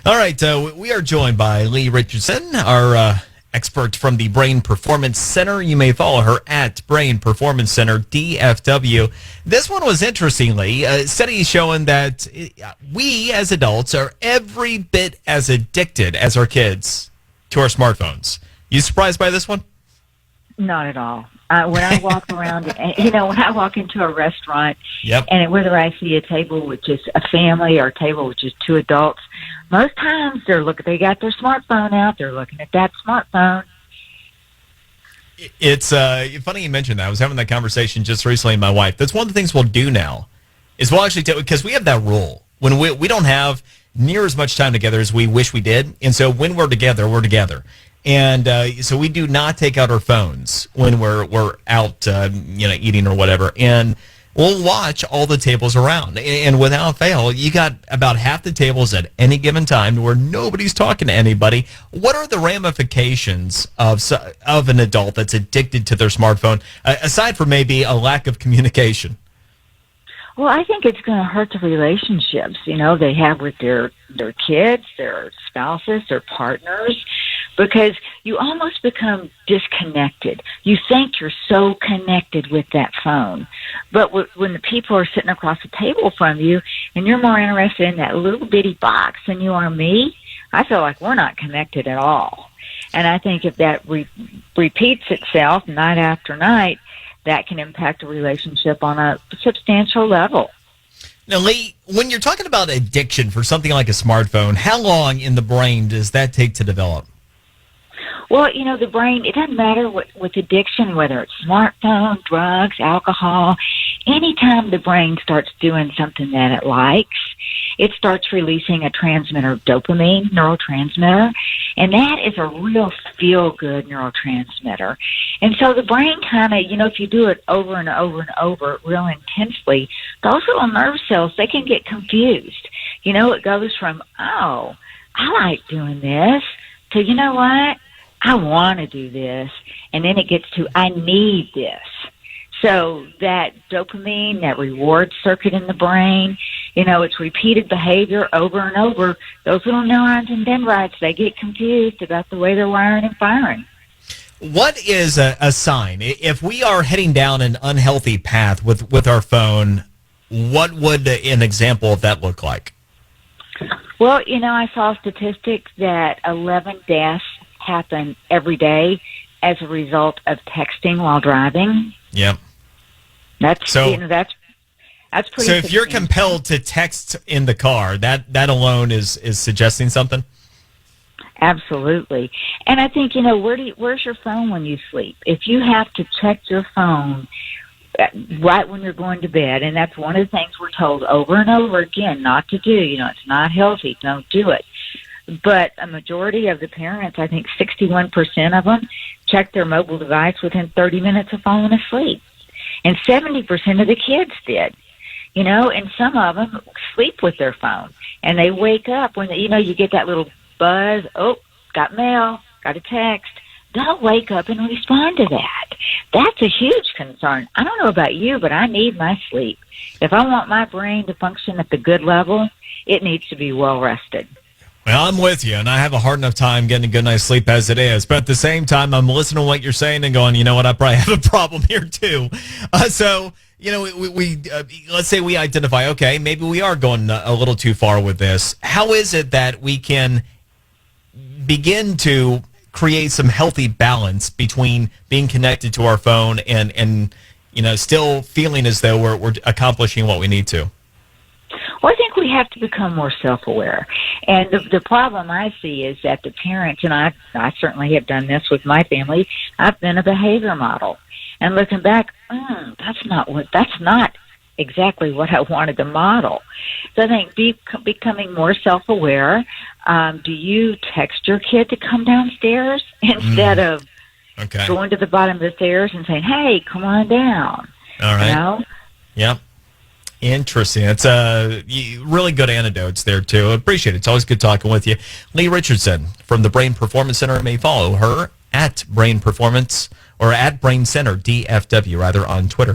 All right, we are joined by Lee Richardson, our expert from the Brain Performance Center. You may follow her at Brain Performance Center, DFW. This one was interesting, Lee. A study showing that we as adults are every bit as addicted as our kids to our smartphones. You surprised by this one? Not at all. When I walk around, when I walk into a restaurant, Yep. and whether I see a table with just a family or a table with just two adults, most times they got their smartphone out. They're looking at that smartphone. It's funny you mentioned that. I was having that conversation just recently with my wife. That's one of the things we'll do now is we'll actually because we have that rule. When we don't have near as much time together as we wish we did. And so when we're together, we're together. And so we do not take out our phones when we're out, eating or whatever. And we'll watch all the tables around. And without fail, you got about half the tables at any given time where nobody's talking to anybody. What are the ramifications of an adult that's addicted to their smartphone, aside from maybe a lack of communication? Well, I think it's going to hurt the relationships, they have with their kids, their spouses, their partners, because you almost become disconnected. You think you're so connected with that phone. But when the people are sitting across the table from you and you're more interested in that little bitty box than you are me, I feel like we're not connected at all. And I think if that repeats itself night after night, that can impact a relationship on a substantial level. Now, Lee, when you're talking about addiction for something like a smartphone, how long in the brain does that take to develop? Well, the brain, it doesn't matter with addiction, whether it's smartphone, drugs, alcohol. Anytime the brain starts doing something that it likes, it starts releasing a transmitter, dopamine neurotransmitter, and that is a real feel-good neurotransmitter. And so the brain kind of, if you do it over and over and over real intensely, those little nerve cells, they can get confused. It goes from, oh, I like doing this, to, you know what? I want to do this, and then it gets to, I need this. So that dopamine, that reward circuit in the brain, it's repeated behavior over and over. Those little neurons and dendrites, they get confused about the way they're wiring and firing. What is a sign? If we are heading down an unhealthy path with our phone, what would an example of that look like? Well, I saw statistics that 11 deaths happen every day as a result of texting while driving. Yep. That's pretty. So if you're compelled to text in the car, that alone is suggesting something? Absolutely. And I think, where's your phone when you sleep? If you have to check your phone right when you're going to bed, and that's one of the things we're told over and over again not to do. It's not healthy. Don't do it. But a majority of the parents, I think 61% of them, check their mobile device within 30 minutes of falling asleep. And 70% of the kids did. And some of them sleep with their phone. And they wake up when, you get that little buzz, oh, got mail, got a text. Don't wake up and respond to that. That's a huge concern. I don't know about you, but I need my sleep. If I want my brain to function at the good level, it needs to be well rested. Well, I'm with you, and I have a hard enough time getting a good night's sleep as it is. But at the same time, I'm listening to what you're saying and going, you know what, I probably have a problem here too. So, we let's say we identify, okay, maybe we are going a little too far with this. How is it that we can begin to create some healthy balance between being connected to our phone and still feeling as though we're accomplishing what we need to? Well, I think we have to become more self-aware. And the problem I see is that the parents, and I certainly have done this with my family, I've been a behavior model. And looking back, that's not exactly what I wanted to model. So I think becoming more self-aware. Do you text your kid to come downstairs instead of going to the bottom of the stairs and saying, hey, come on down? All right. Yep. Interesting. It's really good anecdotes there, too. I appreciate it. It's always good talking with you. Lee Richardson from the Brain Performance Center. You may follow her at Brain Performance or at Brain Center, DFW, rather, on Twitter.